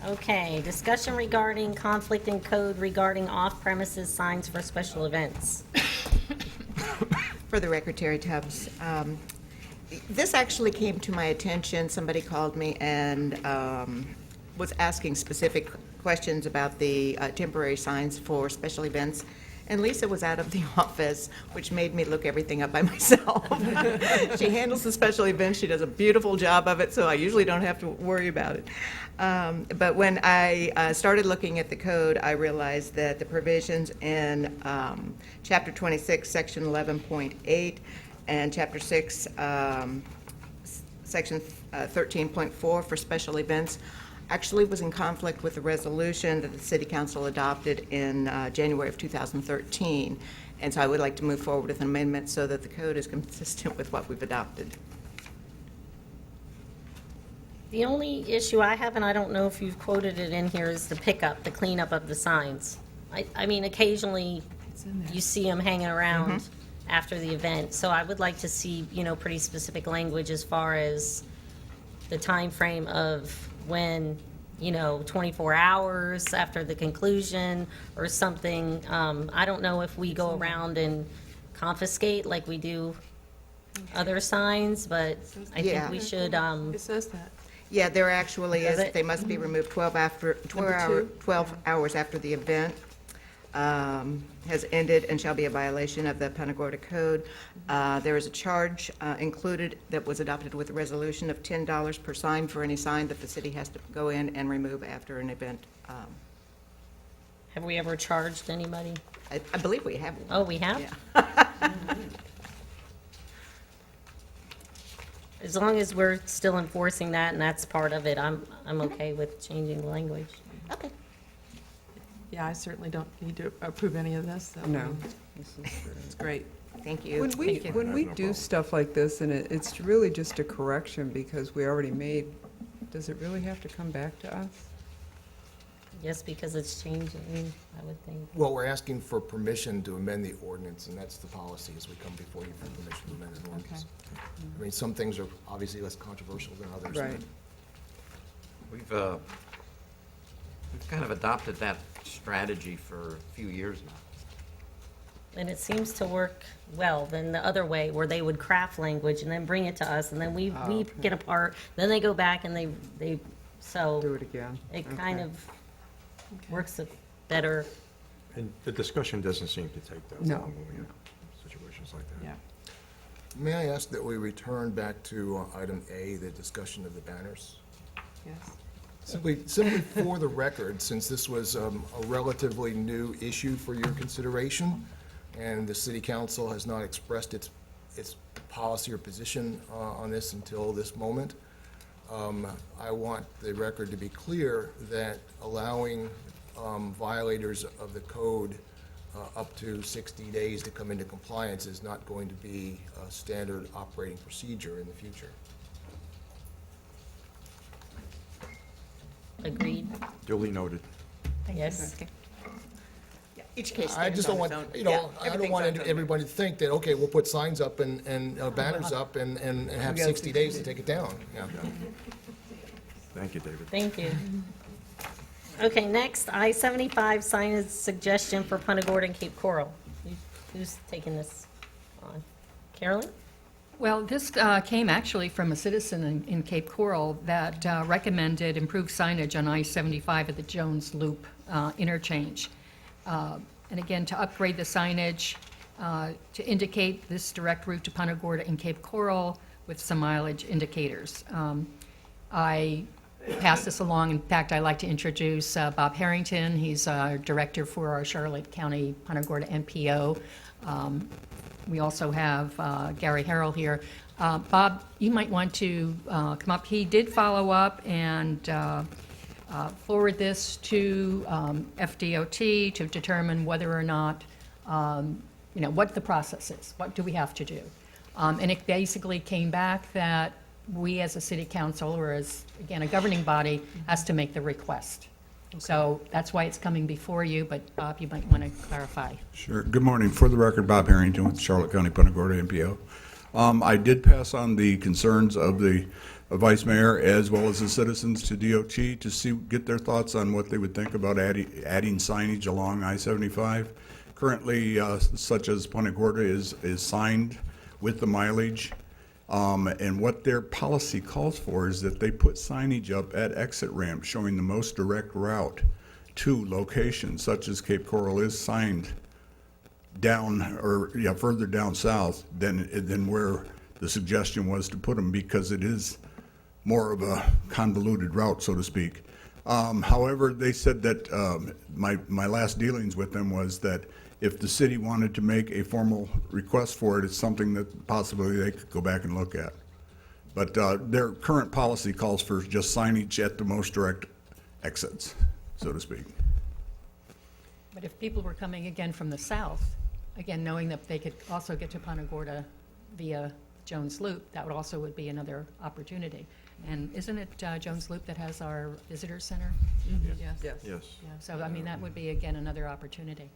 Okay, discussion regarding conflict in code regarding off-premises signs for special events. For the record, Terry Tubbs. This actually came to my attention. Somebody called me and was asking specific questions about the temporary signs for special events. And Lisa was out of the office, which made me look everything up by myself. She handles the special events. She does a beautiful job of it, so I usually don't have to worry about it. But when I started looking at the code, I realized that the provisions in Chapter 26, Section 11.8, and Chapter 6, Section 13.4 for special events actually was in conflict with the resolution that the City Council adopted in January of 2013. And so I would like to move forward with an amendment so that the code is consistent with what we've adopted. The only issue I have, and I don't know if you've quoted it in here, is the pickup, the cleanup of the signs. I mean, occasionally you see them hanging around after the event. So I would like to see, pretty specific language as far as the time frame of when, 24 hours after the conclusion or something. I don't know if we go around and confiscate like we do other signs, but I think Yeah. we should, It says that. Yeah, there actually Does is. it? They must be removed 12 hours after the event has ended and shall be a violation of the Punta Gorda Code. There is a charge included that was adopted with a resolution of $10 per sign for any sign that the city has to go in and remove after an event. have we ever charged anybody? I believe we have one. Oh, we have? Yeah. As long as we're still enforcing that and that's part of it, I'm okay with changing the language. Okay. Yeah, I certainly don't need to approve any of this. So No. it's great. Thank you. When we do stuff like this, and it's really just a correction because we already made, does it really have to come back to us? Yes, because it's changing, I would think. Well, we're asking for permission to amend the ordinance, and that's the policy as we come before you for permission to amend the ordinance. I mean, some things are obviously less controversial than others. Right. We've kind of adopted that strategy for a few years now. And it seems to work well than the other way, where they would craft language and then bring it to us, and then we get apart, then they go back and they Do so it again? it kind Okay. of works better. And the discussion doesn't seem to take that No. long when we have situations like that. Yeah. May I ask that we return back to item A, the discussion of the banners? Yes. Simply for the record, since this was a relatively new issue for your consideration, and the city council has not expressed its policy or position on this until this moment, I want the record to be clear that allowing violators of the code up to 60 days to come into compliance is not going to be a standard operating procedure in the future. Agreed? Duly noted. Yes. Each case I stands just on don't its want, own. I don't everything's want on its own. everybody to think that, okay, we'll put signs up and banners up and have 60 days to take it down. Yeah. Thank you, David. Thank you. Okay, next, I-75 signage suggestion for Punta Gorda and Cape Coral. Who's taking this on? Carolyn? Well, this came actually from a citizen in Cape Coral that recommended improved signage on I-75 at the Jones Loop interchange. And again, to upgrade the signage to indicate this direct route to Punta Gorda and Cape Coral with some mileage indicators. I pass this along. In fact, I'd like to introduce Bob Harrington. He's our director for our Charlotte County Punta Gorda MPO. We also have Gary Harrell here. Bob, you might want to come up. He did follow up and forward this to FDOT to determine whether or not, what the process is. What do we have to do? And it basically came back that we as a city council, or as, again, a governing body, has to make the request. So that's why it's coming before you, but Bob, you might want to clarify. Sure. Good morning. For the record, Bob Harrington with Charlotte County Punta Gorda MPO. I did pass on the concerns of the vice mayor as well as the citizens to DOT to get their thoughts on what they would think about adding signage along I-75. Currently, such as Punta Gorda is signed with the mileage. And what their policy calls for is that they put signage up at exit ramps showing the most direct route to locations such as Cape Coral is signed down or further down south than where the suggestion was to put them, because it is more of a convoluted route, so to speak. However, they said that my last dealings with them was that if the city wanted to make a formal request for it, it's something that possibly they could go back and look at. But their current policy calls for just signage at the most direct exits, so to speak. But if people were coming again from the south, again, knowing that they could also get to Punta Gorda via Jones Loop, that would be another opportunity. And isn't it Jones Loop that has our visitor center? Yes. Yes. Yes. So, I mean, that would be, again, another opportunity.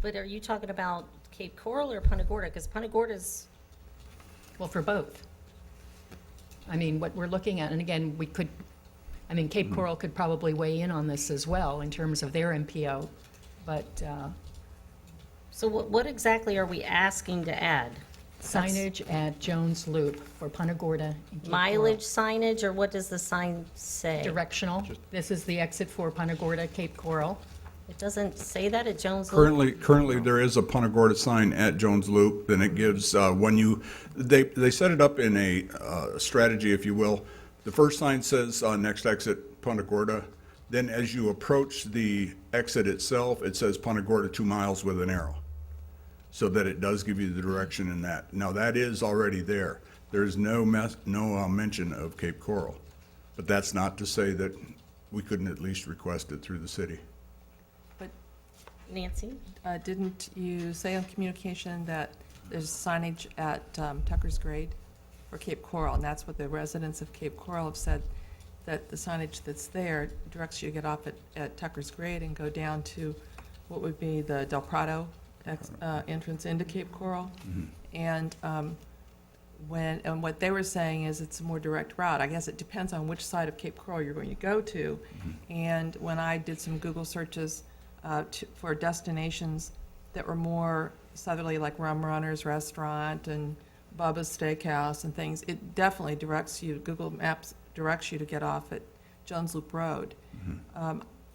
But are you talking about Cape Coral or Punta Gorda? Because Punta Gorda's, Well, for both. I mean, what we're looking at, and again, Cape Coral could probably weigh in on this as well in terms of their MPO, but so what exactly are we asking to add? signage at Jones Loop for Punta Gorda and Cape Coral. Mileage signage, or what does the sign say? Directional. This is the exit for Punta Gorda, Cape Coral. It doesn't say that at Jones Loop? Currently, there is a Punta Gorda sign at Jones Loop, and it gives, they set it up in a strategy, if you will. The first sign says, next exit, Punta Gorda. Then as you approach the exit itself, it says Punta Gorda 2 miles with an arrow, so that it does give you the direction in that. Now, that is already there. There is no mention of Cape Coral, but that's not to say that we couldn't at least request it through the city. But Nancy? didn't you say on communication that there's signage at Tucker's Grade for Cape Coral? And that's what the residents of Cape Coral have said, that the signage that's there directs you to get off at Tucker's Grade and go down to what would be the Del Prado entrance into Cape Coral. And what they were saying is it's a more direct route. I guess it depends on which side of Cape Coral you're going to go to. And when I did some Google searches for destinations that were more southerly, like Rum Runner's Restaurant and Bubba's Steakhouse and things, it definitely directs you, Google Maps directs you to get off at Jones Loop Road.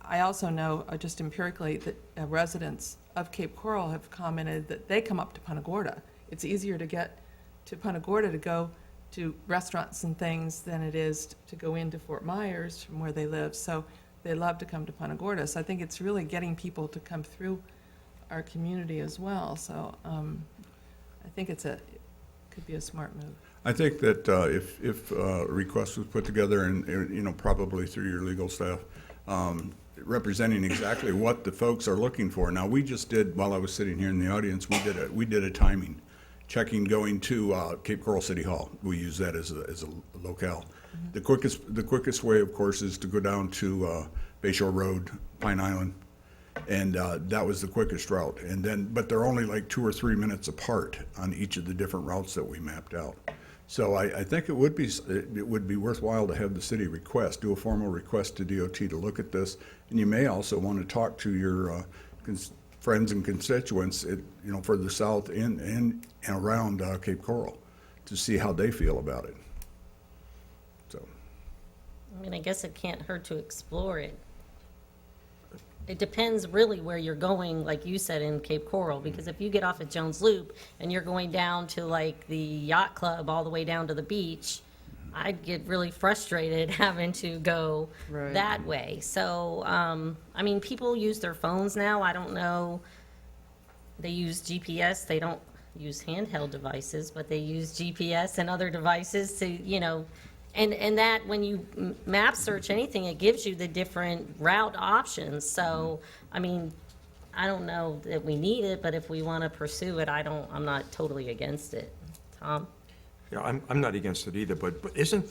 I also know, just empirically, that residents of Cape Coral have commented that they come up to Punta Gorda. It's easier to get to Punta Gorda to go to restaurants and things than it is to go into Fort Myers from where they live. So they love to come to Punta Gorda. So I think it's really getting people to come through our community as well. So I think it could be a smart move. I think that if a request was put together and, probably through your legal staff, representing exactly what the folks are looking for. Now, we just did, while I was sitting here in the audience, we did a timing checking going to Cape Coral City Hall. We use that as a locale. The quickest way, of course, is to go down to Bayshore Road, Pine Island, and that was the quickest route. And then, but they're only like 2 or 3 minutes apart on each of the different routes that we mapped out. So I think it would be worthwhile to have the city do a formal request to DOT to look at this. And you may also want to talk to your friends and constituents, further south and around Cape Coral to see how they feel about it. So. I mean, I guess it can't hurt to explore it. It depends really where you're going, like you said, in Cape Coral, because if you get off at Jones Loop and you're going down to like the yacht club all the way down to the beach, I'd get really frustrated having to go Right. that way. So, I mean, people use their phones now. I don't know. They use GPS. They don't use handheld devices, but they use GPS and other devices to, and that when you map search anything, it gives you the different route options. So, I mean, I don't know that we need it, but if we want to pursue it, I'm not totally against it. Tom? Yeah, I'm not against it either, but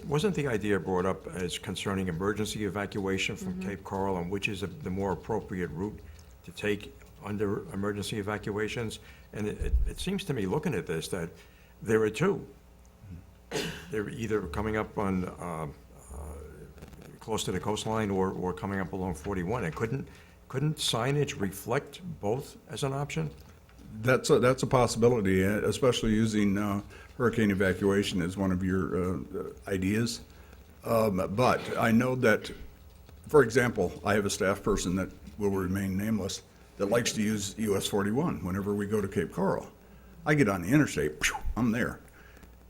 wasn't the idea brought up as concerning emergency evacuation from Cape Coral, and which is the more appropriate route to take under emergency evacuations? And it seems to me, looking at this, that there are two. They're either coming up on, close to the coastline or coming up along 41. And couldn't signage reflect both as an option? That's a possibility, especially using hurricane evacuation as one of your ideas. But I know that, for example, I have a staff person that will remain nameless that likes to use US 41 whenever we go to Cape Coral. I get on the interstate, I'm there.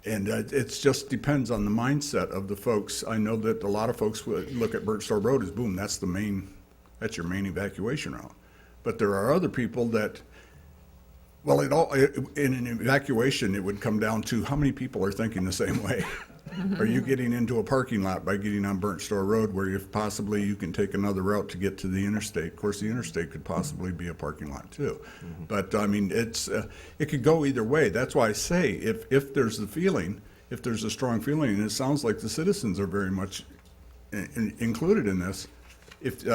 And it just depends on the mindset of the folks. I know that a lot of folks would look at Burnt Store Road as, boom, that's your main evacuation route. But there are other people that, well, in an evacuation, it would come down to how many people are thinking the same way. Are you getting into a parking lot by getting on Burnt Store Road where if possibly you can take another route to get to the interstate? Of course, the interstate could possibly be a parking lot too. But I mean, it could go either way. That's why I say if there's the feeling, if there's a strong feeling, and it sounds like the citizens are very much included in this,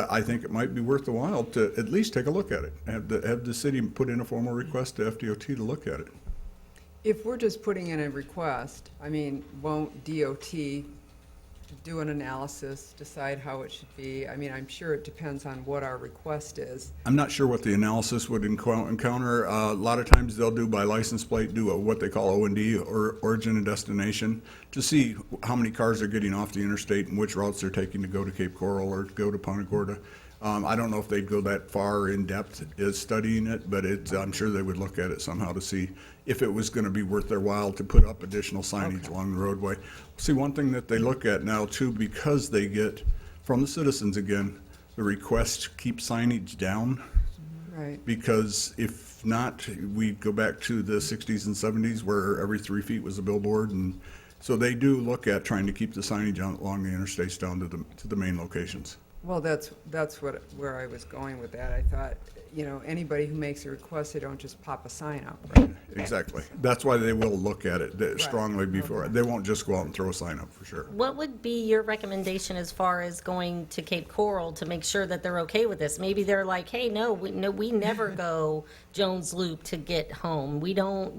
I think it might be worth the while to at least take a look at it. Have the city put in a formal request to FDOT to look at it. If we're just putting in a request, I mean, won't DOT do an analysis, decide how it should be? I mean, I'm sure it depends on what our request is. I'm not sure what the analysis would encounter. A lot of times they'll do by license plate, what they call O&D, or origin and destination, to see how many cars are getting off the interstate and which routes they're taking to go to Cape Coral or to go to Punta Gorda. I don't know if they'd go that far in depth as studying it, but I'm sure they would look at it somehow to see if it was going to be worth their while to put up additional signage along the roadway. See, one thing that they look at now too, because they get from the citizens again, the request to keep signage down. Right. Because if not, we go back to the 60s and 70s where every 3 feet was a billboard, and so they do look at trying to keep the signage along the interstates down to the main locations. Well, that's where I was going with that. I thought, anybody who makes a request, they don't just pop a sign up. Right? Exactly. That's why they will look at it strongly before. They won't just go out and throw a sign up, for sure. What would be your recommendation as far as going to Cape Coral to make sure that they're okay with this? Maybe they're like, hey, no, we never go Jones Loop to get home. We don't,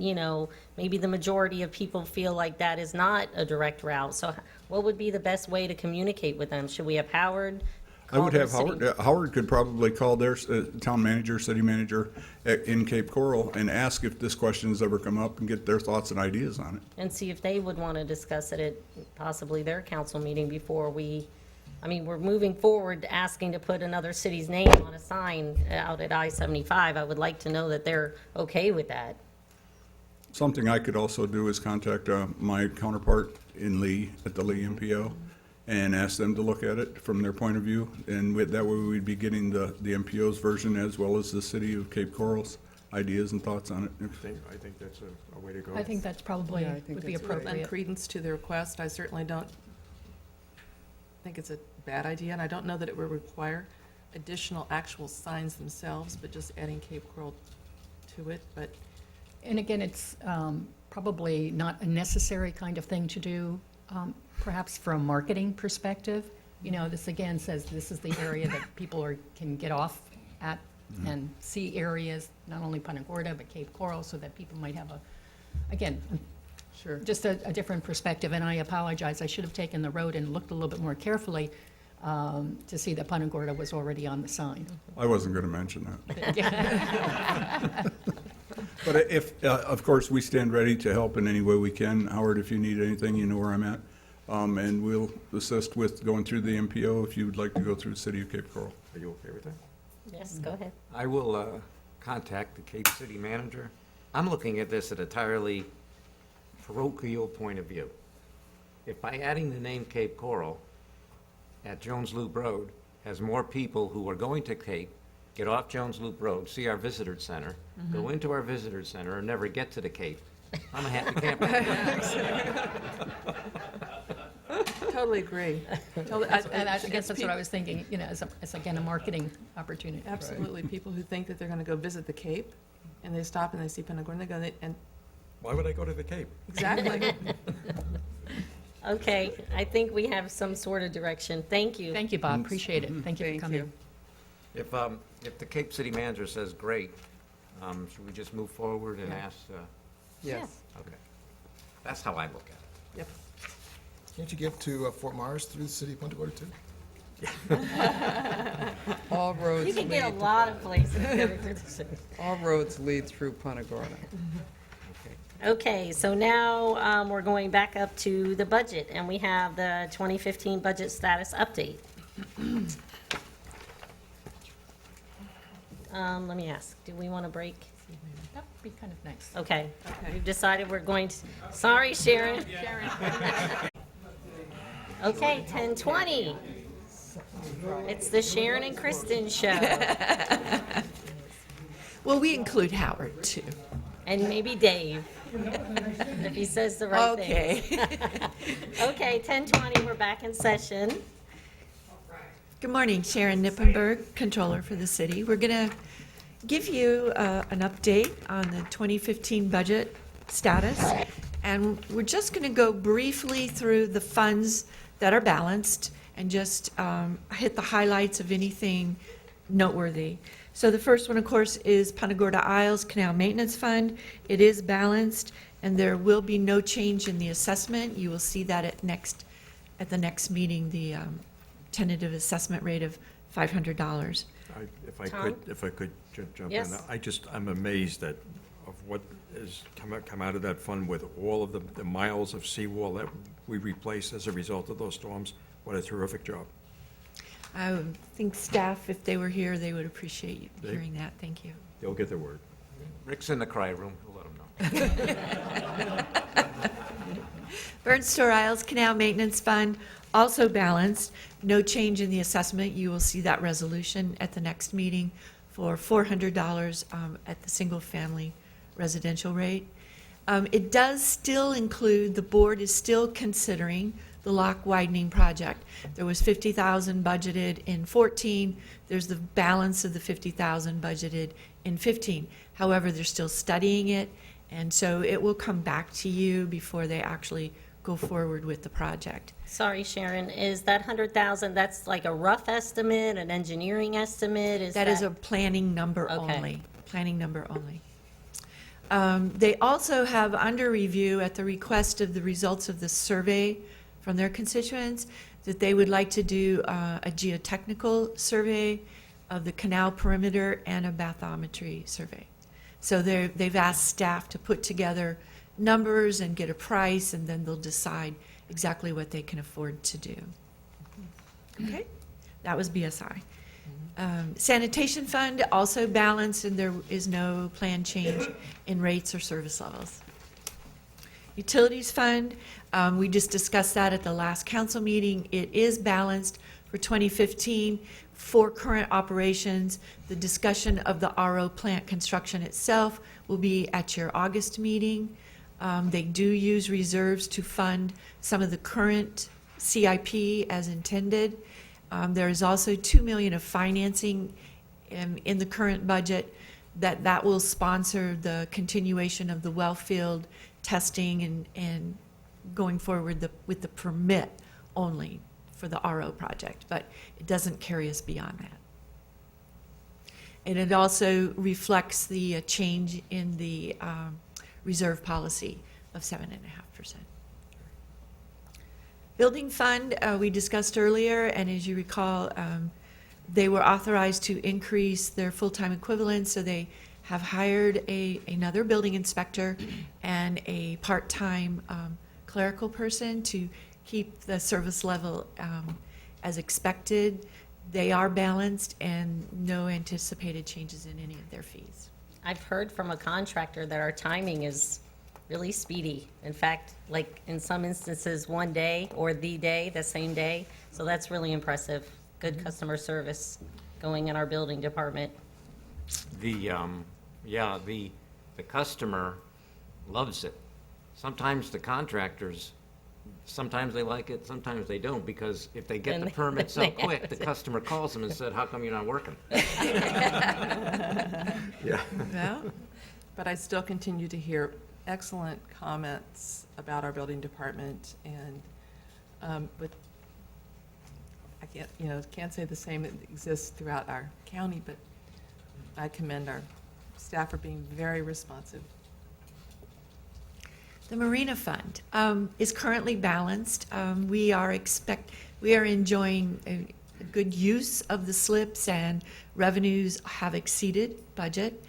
maybe the majority of people feel like that is not a direct route. So what would be the best way to communicate with them? Should we have Howard? I would have Call the city? Howard could probably call their town manager, city manager in Cape Coral and ask if this question has ever come up and get their thoughts and ideas on it. And see if they would want to discuss it at possibly their council meeting before we're moving forward asking to put another city's name on a sign out at I-75. I would like to know that they're okay with that. Something I could also do is contact my counterpart in Lee at the Lee MPO and ask them to look at it from their point of view. And that way we'd be getting the MPO's version as well as the city of Cape Coral's ideas and thoughts on it. I think that's a way to go. I think that's probably, Yeah, I think would be that's right. appropriate. Lend credence to the request. I certainly don't think it's a bad idea, and I don't know that it would require additional actual signs themselves, but just adding Cape Coral to it. But And again, it's probably not a necessary kind of thing to do, perhaps from a marketing perspective. This again says this is the area that people can get off at and see areas, not only Punta Gorda, but Cape Coral, so that people might have Sure. just a different perspective. And I apologize, I should have taken the road and looked a little bit more carefully to see that Punta Gorda was already on the sign. I wasn't going to mention that. But if, of course, we stand ready to help in any way we can. Howard, if you need anything, you know where I'm at. And we'll assist with going through the MPO if you would like to go through the city of Cape Coral. Are you okay with that? Yes, go ahead. I will contact the Cape City manager. I'm looking at this at a entirely parochial point of view. If by adding the name Cape Coral at Jones Loop Road has more people who are going to Cape, get off Jones Loop Road, see our visitor center, go into our visitor center, and never get to the Cape, I'm a happy camper. totally agree. Totally, And I guess that's what I was thinking, as again, a marketing opportunity. Absolutely. People who think that they're going to go visit the Cape, and they stop and they see Punta Gorda, and they go, and Why would I go to the Cape? exactly. Okay, I think we have some sort of direction. Thank you. Thank you, Bob, appreciate it. Thank you for Thank coming. you. If the Cape City manager says, great, should we just move forward and ask? Yes. Okay. That's how I look at it. Yep. Can't you get to Fort Myers through the city of Punta Gorda too? All roads You can get a lead, lot of places. all roads lead through Punta Gorda. Okay, so now we're going back up to the budget, and we have the 2015 budget status update. Let me ask, do we want to break? That would be kind of nice. Okay, Okay. we've decided we're going to, sorry, Sharon. Okay, 10:20. It's the Sharon and Kristen show, Well, we include Howard, too. and maybe Dave, if he says the right things. Okay. Okay, 10:20, we're back in session. Good morning, Sharon Nippenberg, Controller for the city. We're going to give you an update on the 2015 budget status, and we're just going to go briefly through the funds that are balanced and just hit the highlights of anything noteworthy. So the first one, of course, is Punta Gorda Isles Canal Maintenance Fund. It is balanced, and there will be no change in the assessment. You will see that at the next meeting, the tentative assessment rate of $500. If I Tom? could jump in. Yes. I'm amazed of what has come out of that fund with all of the miles of seawall that we replaced as a result of those storms. What a terrific job. I would think staff, if they were here, they would appreciate you They- hearing that. Thank you. They'll get their word. Rick's in the cry room, we'll let him know. Burnt Store Isles Canal Maintenance Fund, also balanced. No change in the assessment. You will see that resolution at the next meeting for $400 at the single-family residential rate. It does still include, the board is still considering the lock widening project. There was $50,000 budgeted in 14. There's the balance of the $50,000 budgeted in 15. However, they're still studying it, and so it will come back to you before they actually go forward with the project. Sorry, Sharon, is that 100,000, that's like a rough estimate, an engineering estimate? That is a planning number Okay. only, planning number only. They also have under review, at the request of the results of the survey from their constituents, that they would like to do a geotechnical survey of the canal perimeter and a bathymetry survey. So they've asked staff to put together numbers and get a price, and then they'll decide exactly what they can afford to do. Okay? That was BSI. Sanitation fund also balanced, and there is no planned change in rates or service levels. Utilities fund, we just discussed that at the last council meeting. It is balanced for 2015 for current operations. The discussion of the RO plant construction itself will be at your August meeting. They do use reserves to fund some of the current CIP as intended. There is also $2 million of financing in the current budget that will sponsor the continuation of the well field testing and going forward with the permit only for the RO project, but it doesn't carry us beyond that. And it also reflects the change in the reserve policy of 7.5%. Building fund, we discussed earlier, and as you recall, they were authorized to increase their full-time equivalents, so they have hired another building inspector and a part-time clerical person to keep the service level as expected. They are balanced and no anticipated changes in any of their fees. I've heard from a contractor that our timing is really speedy. In fact, like in some instances, one day or the same day. So that's really impressive. Good customer service going in our building department. The customer loves it. Sometimes the contractors, sometimes they like it, sometimes they don't, because if they get Then the they- permit so they quick, have the to. customer calls them and said, how come you're not working? Yeah. Well, But I still continue to hear excellent comments about our building department, and, but I can't say the same that exists throughout our county, but I commend our staff for being very responsive. The Marina Fund is currently balanced. We are enjoying a good use of the slips, and revenues have exceeded budget.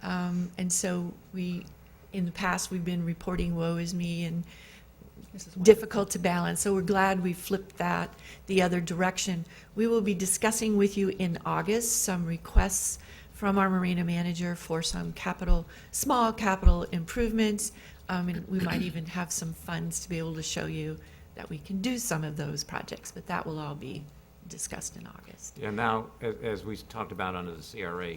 And so in the past, we've been reporting woe is me and difficult to balance. So we're glad we flipped that the other direction. We will be discussing with you in August some requests from our marina manager for some small capital improvements. And we might even have some funds to be able to show you that we can do some of those projects, but that will all be discussed in August. Yeah, now, as we talked about under the CRA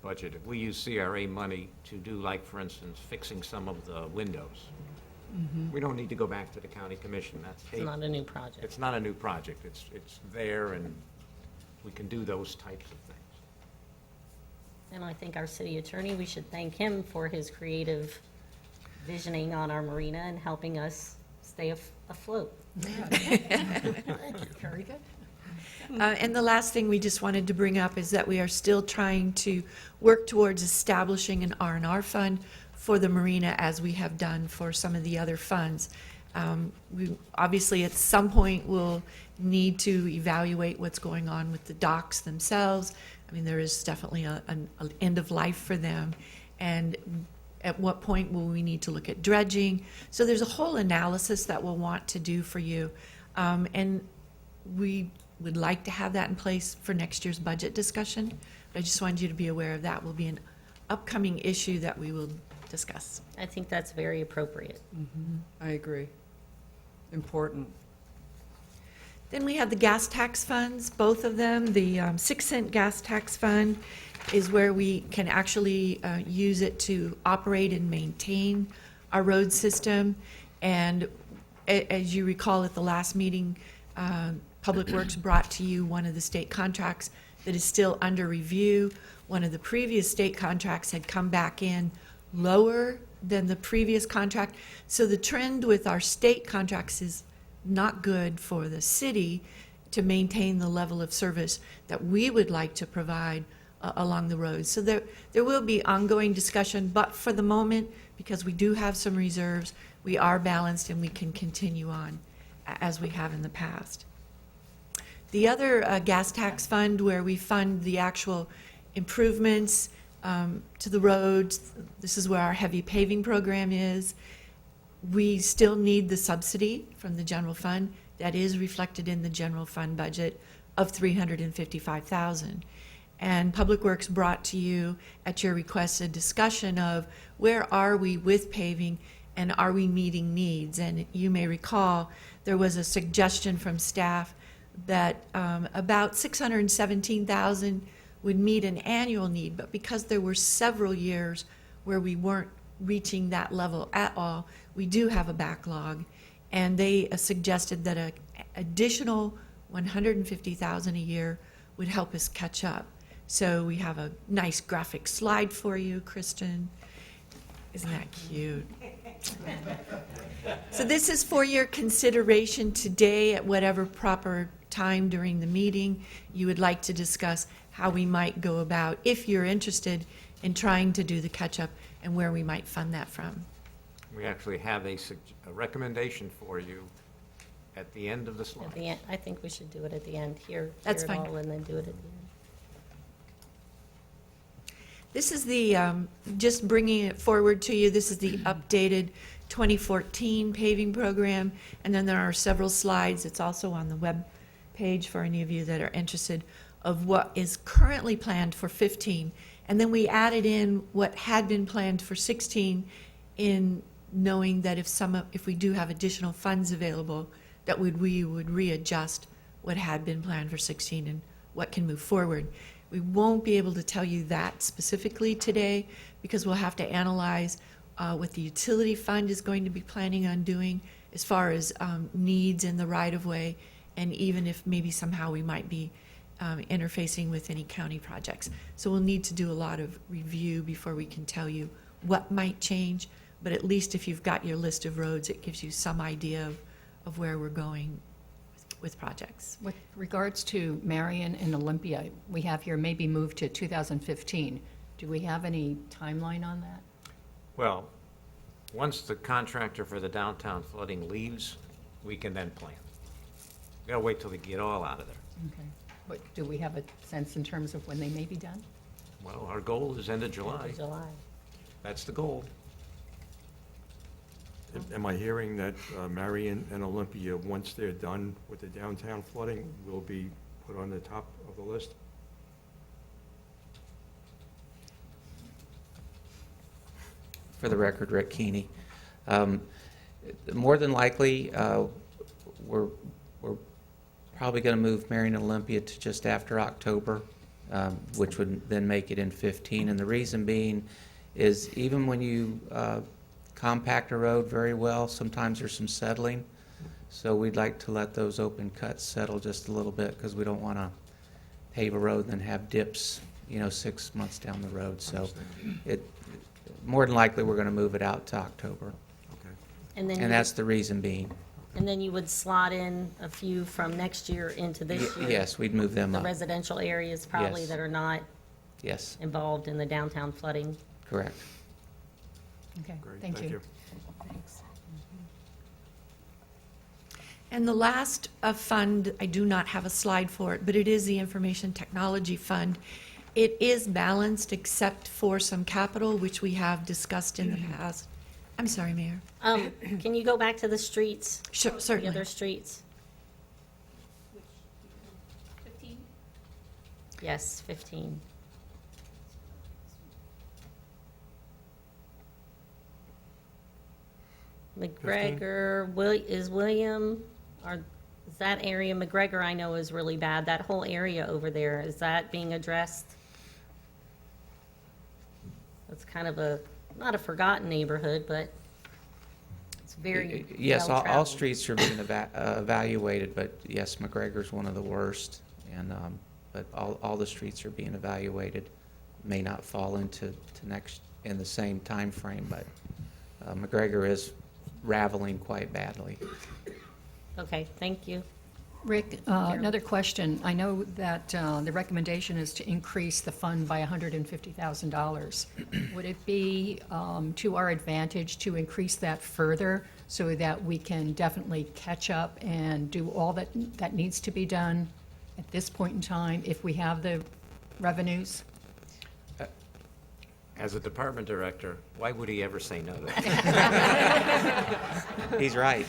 budget, if we use CRA money to do, like, for instance, fixing some of the windows, we don't need to go back to the county commission. It's not a new project. It's not a new project. It's there, and we can do those types of things. And I think our city attorney, we should thank him for his creative visioning on our marina and helping us stay afloat. Very good. And the last thing we just wanted to bring up is that we are still trying to work towards establishing an R&R fund for the marina, as we have done for some of the other funds. We obviously, at some point, will need to evaluate what's going on with the docks themselves. I mean, there is definitely an end of life for them. And at what point will we need to look at dredging? So there's a whole analysis that we'll want to do for you. And we would like to have that in place for next year's budget discussion. But I just wanted you to be aware of that will be an upcoming issue that we will discuss. I think that's very appropriate. I agree. Important. Then we have the gas tax funds, both of them. The 6-cent gas tax fund is where we can actually use it to operate and maintain our road system. And as you recall at the last meeting, Public Works brought to you one of the state contracts that is still under review. One of the previous state contracts had come back in lower than the previous contract. So the trend with our state contracts is not good for the city to maintain the level of service that we would like to provide along the roads. So there will be ongoing discussion, but for the moment, because we do have some reserves, we are balanced and we can continue on as we have in the past. The other gas tax fund, where we fund the actual improvements to the roads, this is where our heavy paving program is. We still need the subsidy from the general fund. That is reflected in the general fund budget of $355,000. And Public Works brought to you, at your request, a discussion of where are we with paving and are we meeting needs? And you may recall there was a suggestion from staff that about $617,000 would meet an annual need, but because there were several years where we weren't reaching that level at all, we do have a backlog. And they suggested that an additional $150,000 a year would help us catch up. So we have a nice graphic slide for you, Kristen. Isn't that cute? So this is for your consideration today at whatever proper time during the meeting you would like to discuss how we might go about, if you're interested in trying to do the catch-up, and where we might fund that from. We actually have a recommendation for you at the end of the slide. At the end, I think we should do it at the end, hear That's it fine. all, and then do it at the end. This is the, just bringing it forward to you, this is the updated 2014 paving program, and then there are several slides, it's also on the web page for any of you that are interested, of what is currently planned for 15. And then we added in what had been planned for 16, in knowing that if we do have additional funds available, that we would readjust what had been planned for 16 and what can move forward. We won't be able to tell you that specifically today, because we'll have to analyze what the utility fund is going to be planning on doing as far as needs in the right-of-way, and even if maybe somehow we might be interfacing with any county projects. So we'll need to do a lot of review before we can tell you what might change, but at least if you've got your list of roads, it gives you some idea of where we're going with projects. With regards to Marion and Olympia, we have here maybe moved to 2015. Do we have any timeline on that? Well, Once the contractor for the downtown flooding leaves, we can then plan. We gotta wait till they get all out of there. Okay. But do we have a sense in terms of when they may be done? Well, our goal is end of July. July. That's the goal. Am I hearing that Marion and Olympia, once they're done with the downtown flooding, will be put on the top of the list? For the record, Rick Keeney. More than likely, we're probably going to move Marion and Olympia to just after October, which would then make it in 15. And the reason being is even when you compact a road very well, sometimes there's some settling. So we'd like to let those open cuts settle just a little bit because we don't want to pave a road and then have dips, 6 months down the road. So more than likely, we're going to move it out to October. Okay. And then And that's the reason being. you would slot in a few from next year into this year? Yes, we'd move them The up. residential areas probably Yes. that are not Yes, involved in the downtown flooding? correct. Okay, Great, thank you. Thanks. And the last fund, I do not have a slide for it, but it is the Information Technology Fund. It is balanced except for some capital, which we have discussed in the past. I'm sorry, Mayor. Can you go back to the streets, Sure, the certainly. other streets? 15? Yes, 15. McGregor, is William, is that area, McGregor I know is really bad, that whole area over there, is that being addressed? It's kind of not a forgotten neighborhood, but it's very Yes, all well-traveled. streets are being evaluated, but yes, McGregor's one of the worst. And, but all the streets are being evaluated. May not fall into in the same time frame, but McGregor is raveling quite badly. Okay, thank you. Rick, another question. I know that the recommendation is to increase the fund by $150,000. Would it be to our advantage to increase that further so that we can definitely catch up and do all that needs to be done at this point in time if we have the revenues? As a department director, why would he ever say no to that? He's right.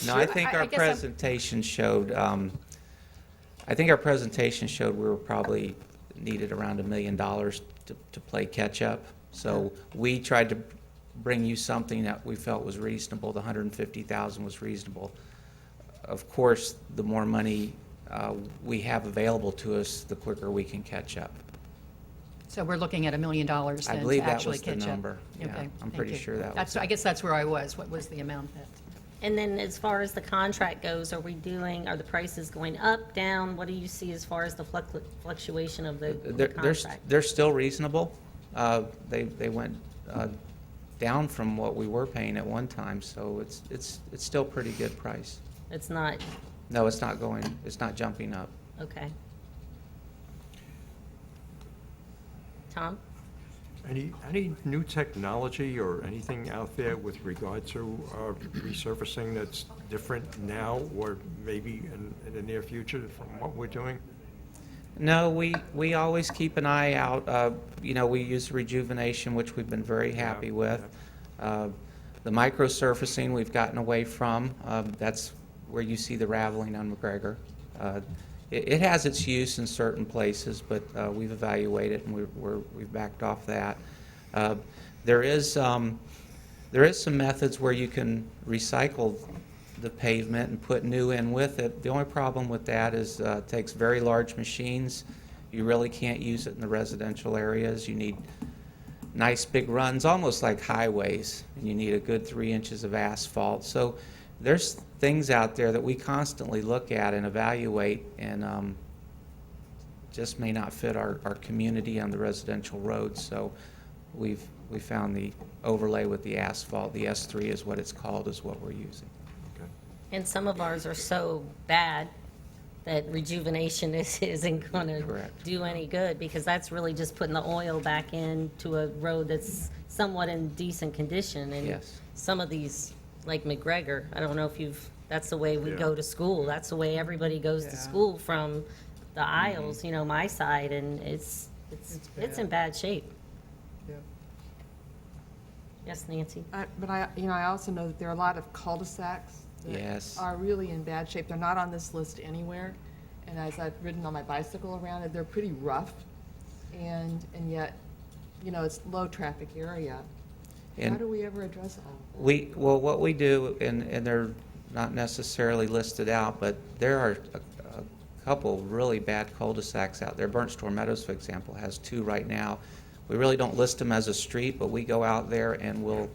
No, I think our I guess I'm- presentation showed, we were probably needed around $1 million to play catch-up. So we tried to bring you something that we felt was reasonable. The $150,000 was reasonable. Of course, the more money we have available to us, the quicker we can catch up. So we're looking at $1 million then to I believe that actually was the catch up? number. Yeah, Okay, I'm thank pretty you. sure that was I guess that's where I was. What was the amount that? And then as far as the contract goes, are the prices going up, down? What do you see as far as the fluctuation of the contract? They're still reasonable. They went down from what we were paying at one time, so it's still pretty good price. It's not, No, it's not jumping up. okay. Tom? Any new technology or anything out there with regard to resurfacing that's different now or maybe in the near future from what we're doing? No, we always keep an eye out. We use rejuvenation, which we've been very happy with. The microsurfacing we've gotten away from. That's where you see the raveling on McGregor. It has its use in certain places, but we've evaluated and we've backed off that. There is some methods where you can recycle the pavement and put new in with it. The only problem with that is it takes very large machines. You really can't use it in the residential areas. You need nice big runs, almost like highways, and you need a good 3 inches of asphalt. So there's things out there that we constantly look at and evaluate, and just may not fit our community on the residential roads. So we found the overlay with the asphalt, the S3 is what it's called, is what we're using. And some of ours are so bad that rejuvenation isn't going to Correct. do any good, because that's really just putting the oil back into a road that's somewhat in decent condition. And Yes. some of these, like McGregor, I don't know if that's the way we Yeah. go to school. That's the way everybody goes to Yeah. school from the aisles, my side, and it's in bad shape. Yeah. Yes, Nancy? But I also know that there are a lot of cul-de-sacs that Yes. are really in bad shape. They're not on this list anywhere. And as I've ridden on my bicycle around it, they're pretty rough. And yet, it's low-traffic area. How And do we ever address all of well, what we do, and they're not necessarily listed out, but there are a couple really bad cul-de-sacs out there. Burnt Store Meadows, for example, has 2 right now. We really don't list them as a street, but we go out there and we'll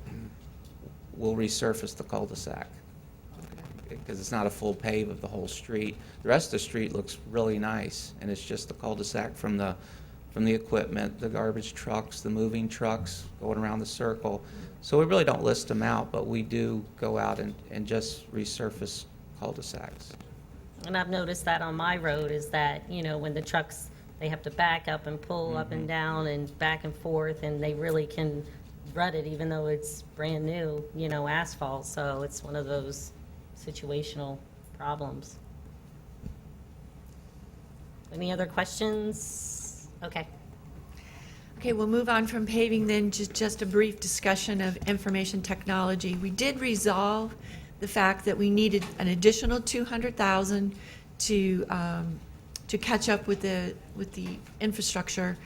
resurface the cul-de-sac, because it's not a full pave of the whole street. The rest of the street looks really nice, and it's just the cul-de-sac from the equipment, the garbage trucks, the moving trucks going around the circle. So we really don't list them out, but we do go out and just resurface cul-de-sacs. And I've noticed that on my road is that, when the trucks, they have to back up and pull up and down and back and forth, and they really can rut it even though it's brand new, asphalt. So it's one of those situational problems. Any other questions? Okay. Okay, we'll move on from paving then, just a brief discussion of information technology. We did resolve the fact that we needed an additional $200,000 to catch up with the infrastructure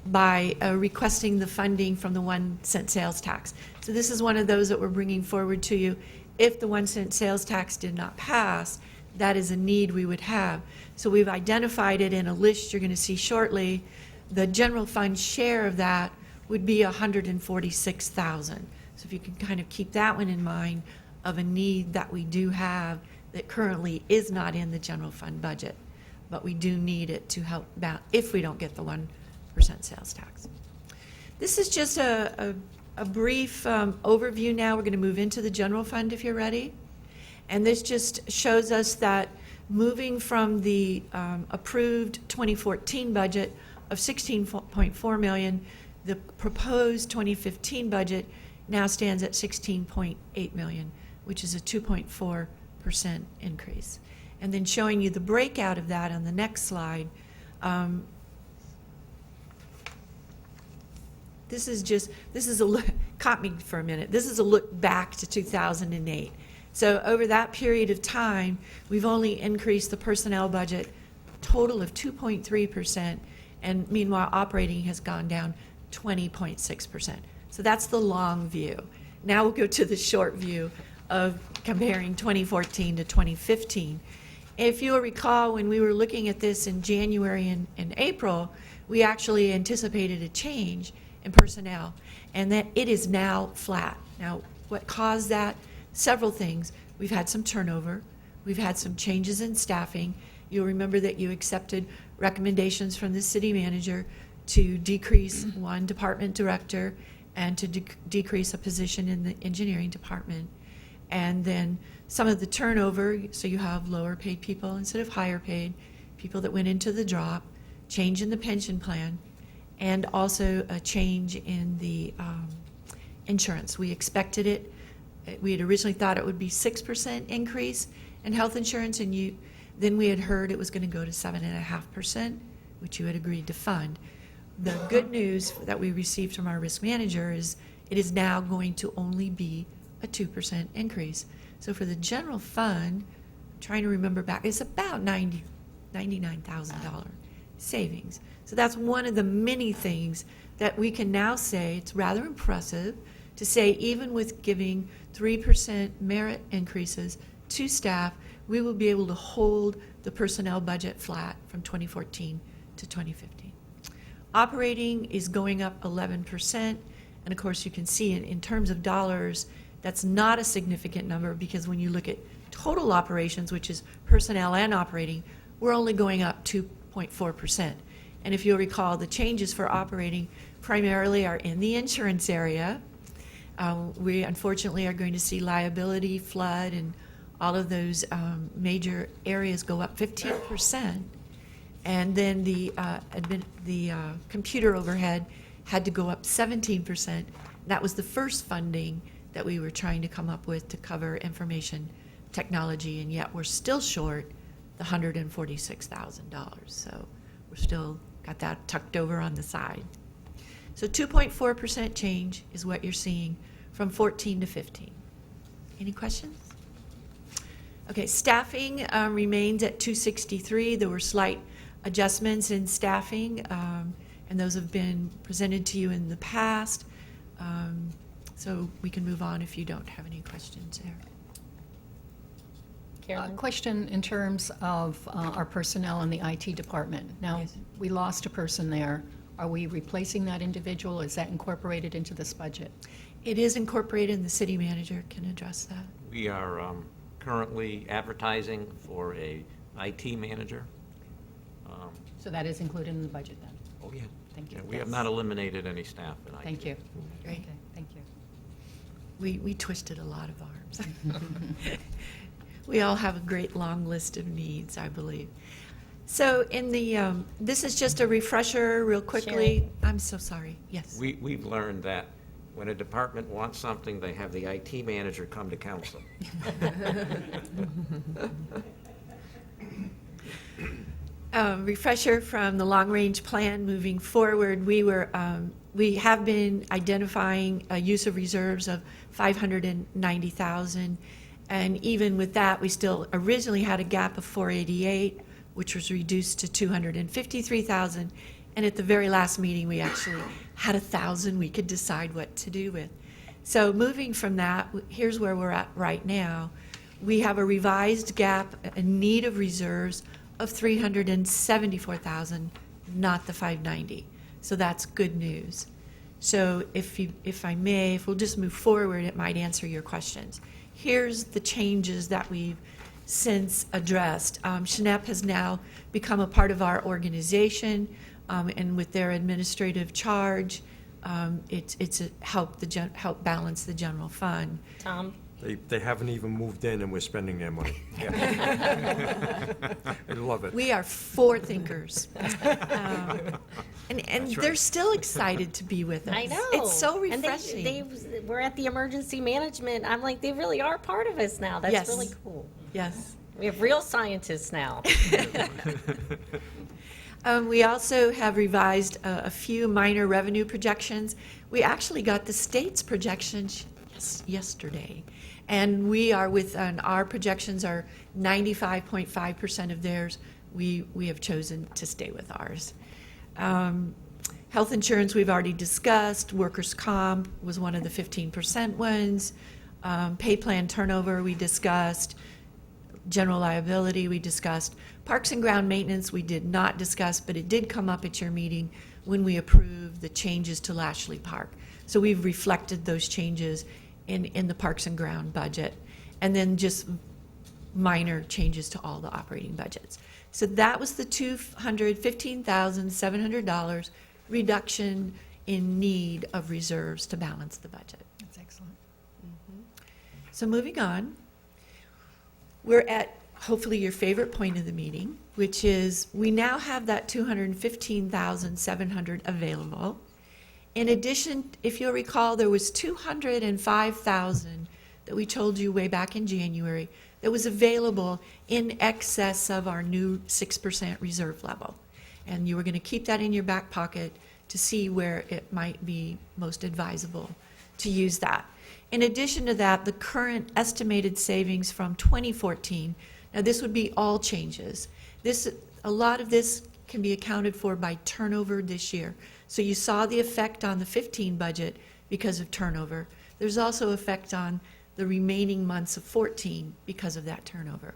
by requesting the funding from the 1 cent sales tax. So this is one of those that we're bringing forward to you. If the 1 cent sales tax did not pass, that is a need we would have. So we've identified it in a list you're going to see shortly. The general fund share of that would be $146,000. So if you can kind of keep that one in mind of a need that we do have that currently is not in the general fund budget, but we do need it to help out if we don't get the 1% sales tax. This is just a brief overview now. We're going to move into the general fund if you're ready. And this just shows us that moving from the approved 2014 budget of $16.4 million, the proposed 2015 budget now stands at $16.8 million, which is a 2.4% increase. And then showing you the breakout of that on the next slide. This is a look, caught me for a minute. This is a look back to 2008. So over that period of time, we've only increased the personnel budget total of 2.3%, and meanwhile, operating has gone down 20.6%. So that's the long view. Now we'll go to the short view of comparing 2014 to 2015. If you'll recall, when we were looking at this in January and April, we actually anticipated a change in personnel, and that it is now flat. Now, what caused that? Several things. We've had some turnover. We've had some changes in staffing. You'll remember that you accepted recommendations from the city manager to decrease one department director and to decrease a position in the engineering department. And then some of the turnover, so you have lower paid people instead of higher paid, people that went into the drop, change in the pension plan, and also a change in the insurance. We expected it. We had originally thought it would be 6% increase in health insurance, and then we had heard it was going to go to 7.5%, which you had agreed to fund. The good news that we received from our risk manager is it is now going to only be a 2% increase. So for the general fund, trying to remember back, it's about $99,000 savings. So that's one of the many things that we can now say, it's rather impressive to say even with giving 3% merit increases to staff, we will be able to hold the personnel budget flat from 2014 to 2015. Operating is going up 11%, and of course you can see in terms of dollars, that's not a significant number because when you look at total operations, which is personnel and operating, we're only going up 2.4%. And if you'll recall, the changes for operating primarily are in the insurance area. We unfortunately are going to see liability, flood, and all of those major areas go up 15%. And then the computer overhead had to go up 17%, That was the first funding that we were trying to come up with to cover information technology, and yet we're still short the $146,000. So we're still got that tucked over on the side. So 2.4% change is what you're seeing from 14 to 15. Any questions? Okay, staffing remains at 263. There were slight adjustments in staffing, and those have been presented to you in the past. So we can move on if you don't have any questions there. A Carolyn? question in terms of our personnel in the IT department. Now, Yes. we lost a person there. Are we replacing that individual? Is that incorporated into this budget? It is incorporated, and the city manager can address that. We are currently advertising for a IT manager. So that is included in the budget then? Oh, yeah. Thank you. Yeah, we have not eliminated any staff in IT. Thank you. Great. Okay, thank you. We twisted a lot of arms. We all have a great long list of needs, I believe. So in the, this is just a refresher real quickly. Sherry. I'm so sorry. Yes. We've learned that when a department wants something, they have the IT manager come to council. Refresher from the long-range plan moving forward, we have been identifying a use of reserves of 590,000. And even with that, we still originally had a gap of 488, which was reduced to 253,000. And at the very last meeting, we actually had 1,000 we could decide what to do with. So moving from that, here's where we're at right now. We have a revised gap, a need of reserves of 374,000, not the 590. So that's good news. So if I may, if we'll just move forward, it might answer your questions. Here's the changes that we've since addressed. Shnep has now become a part of our organization, and with their administrative charge, it's a help balance the general fund. Tom? They haven't even moved in and we're spending their money. I love it. We are forethinkers. And they're still excited to be with us. I know. It's so And refreshing. they we're at the emergency management. I'm like, they really are part of us now. That's Yes. really cool. Yes. We have real scientists now. We also have revised a few minor revenue projections. We actually got the state's projections yesterday. And we are our projections are 95.5% of theirs. We have chosen to stay with ours. Health insurance we've already discussed. Workers' comp was one of the 15% ones. Pay plan turnover we discussed. General liability we discussed. Parks and ground maintenance we did not discuss, but it did come up at your meeting when we approved the changes to Lashley Park. So we've reflected those changes in the Parks and Ground budget, and then just minor changes to all the operating budgets. So that was the $215,700 reduction in need of reserves to balance the budget. That's excellent. So moving on, we're at hopefully your favorite point of the meeting, which is we now have that $215,700 available. In addition, if you'll recall, there was $205,000 that we told you way back in January that was available in excess of our new 6% reserve level. And you were going to keep that in your back pocket to see where it might be most advisable to use that. In addition to that, the current estimated savings from 2014, now this would be all changes. A lot of this can be accounted for by turnover this year. So you saw the effect on the 15 budget because of turnover. There's also effect on the remaining months of 14 because of that turnover.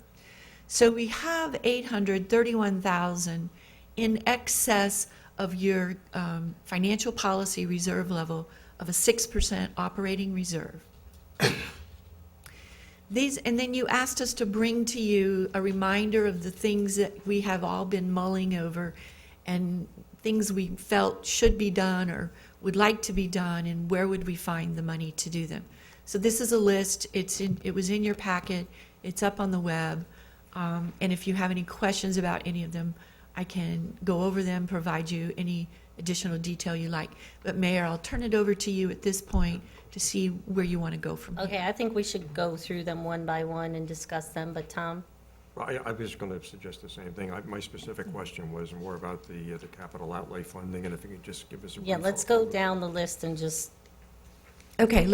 So we have $831,000 in excess of your financial policy reserve level of a 6% operating reserve. And then you asked us to bring to you a reminder of the things that we have all been mulling over and things we felt should be done or would like to be done, and where would we find the money to do them. So this is a list. It was in your packet. It's up on the web. And if you have any questions about any of them, I can go over them, provide you any additional detail you like. But Mayor, I'll turn it over to you at this point to see where you want to go from here. Okay, I think we should go through them one by one and discuss them, but Tom? Well, I was going to suggest the same thing. My specific question was more about the capital outlay funding, and if you could just give us a brief. Yeah, let's go down the list and just, Okay,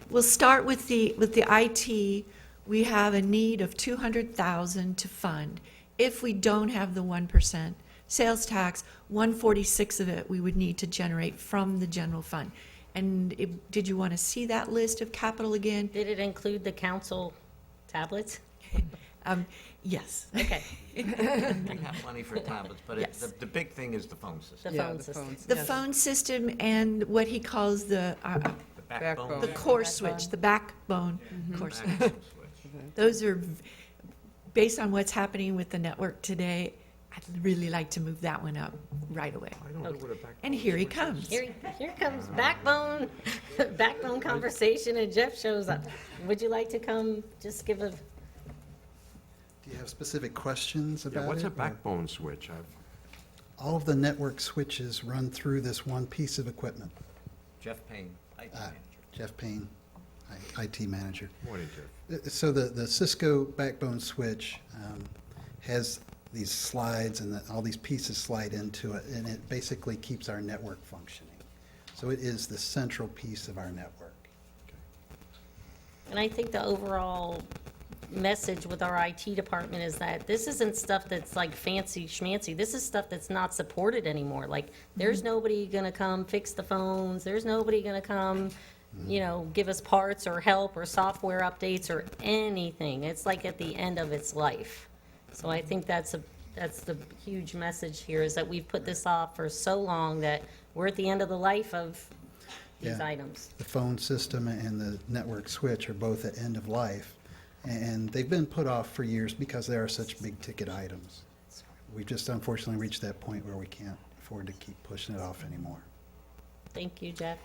we'll start with the IT. We have a need of 200,000 to fund. If we don't have the 1% sales tax, 146 of it we would need to generate from the general fund. And did you want to see that list of capital again? did it include the council tablets? Yes. Okay, We have money for tablets, but Yes. the big thing is the phone system. the Yeah, phone the system. phones. The phone system and what he calls the The backbone. the core switch, the backbone core switch. Backbone switch. Those are, based on what's happening with the network today, I'd really like to move that one up right away. I don't know what a backbone And here he switch is. comes. Here comes backbone, backbone conversation, and Jeff shows up. Would you like to come, just give a, Do you have specific questions about Yeah, it? what's a or- backbone switch? All of the network switches run through this one piece of equipment. Jeff Payne, IT Ah, manager. Jeff Payne, IT manager. Morning, Jeff. So the Cisco backbone switch has these slides, and all these pieces slide into it, and it basically keeps our network functioning. So it is the central piece of our network. and I think the overall message with our IT department is that this isn't stuff that's like fancy schmancy. This is stuff that's not supported anymore. Like, there's nobody gonna come fix the phones, there's nobody gonna come, give us parts or help or software updates or anything. It's like at the end of its life. So I think that's the huge message here, is that we've put this off for so long that we're at the end of the life of these Yeah. items. The phone system and the network switch are both at end of life, and they've been put off for years because they are such big-ticket items. We've just unfortunately reached that point where we can't afford to keep pushing it off anymore. Thank you, Jeff.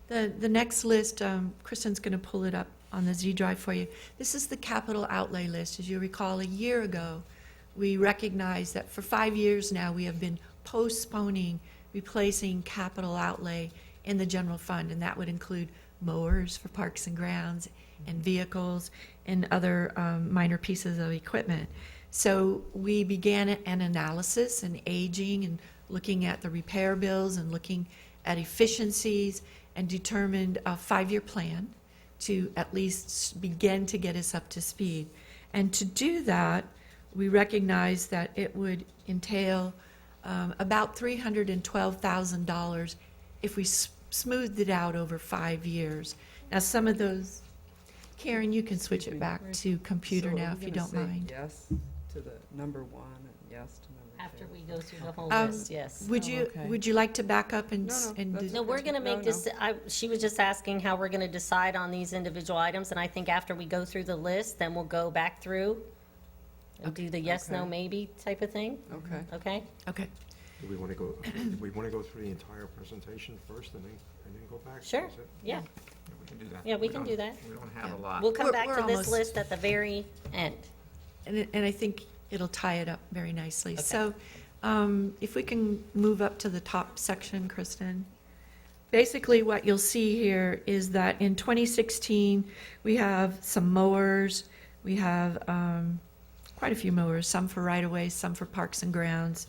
The next list, Kristen's going to pull it up on the Z drive for you. This is the capital outlay list. As you recall, a year ago, we recognized that for 5 years now, we have been postponing replacing capital outlay in the general fund, and that would include mowers for parks and grounds and vehicles and other minor pieces of equipment. So we began an analysis and aging and looking at the repair bills and looking at efficiencies, and determined a 5-year plan to at least begin to get us up to speed. And to do that, we recognized that it would entail about $312,000 if we smoothed it out over 5 years. Now, some of those, Karen, you can switch it back to computer So are now we if you gonna don't say mind. yes to the number one and yes to number two? After we go through the whole Um, list, yes. Would Oh, you, okay. would you like to back up and? No, no, and that's- do- No, we're gonna make No, this, she was just asking how we're gonna decide on these individual items, and I think after we go through the list, then we'll go back through and do the yes, no, Okay. maybe type of thing, Okay. okay? Okay. Do we want to go through the entire presentation first and then go back? Sure, Is it- yeah, We can do that. Yeah, we can do that. We don't have a lot. we'll come We're- back we're to this almost- list at the very end. And I think it'll tie it up very nicely. Okay. So if we can move up to the top section, Kristen. Basically, what you'll see here is that in 2016, we have some mowers. We have quite a few mowers, some for right-of-way, some for parks and grounds.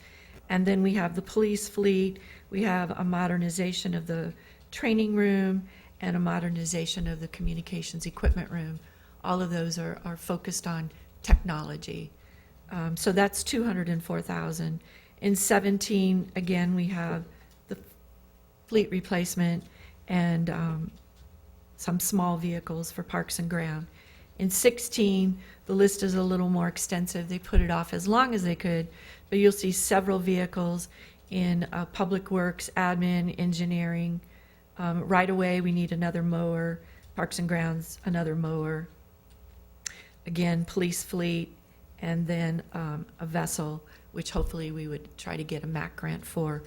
And then we have the police fleet. We have a modernization of the training room and a modernization of the communications equipment room. All of those are focused on technology. So that's 204,000. In 17, again, we have the fleet replacement and some small vehicles for parks and ground. In 16, the list is a little more extensive. They put it off as long as they could, but you'll see several vehicles in public works, admin, engineering. Right away, we need another mower. Parks and grounds, another mower. Again, police fleet, and then a vessel, which hopefully we would try to get a MAC grant for.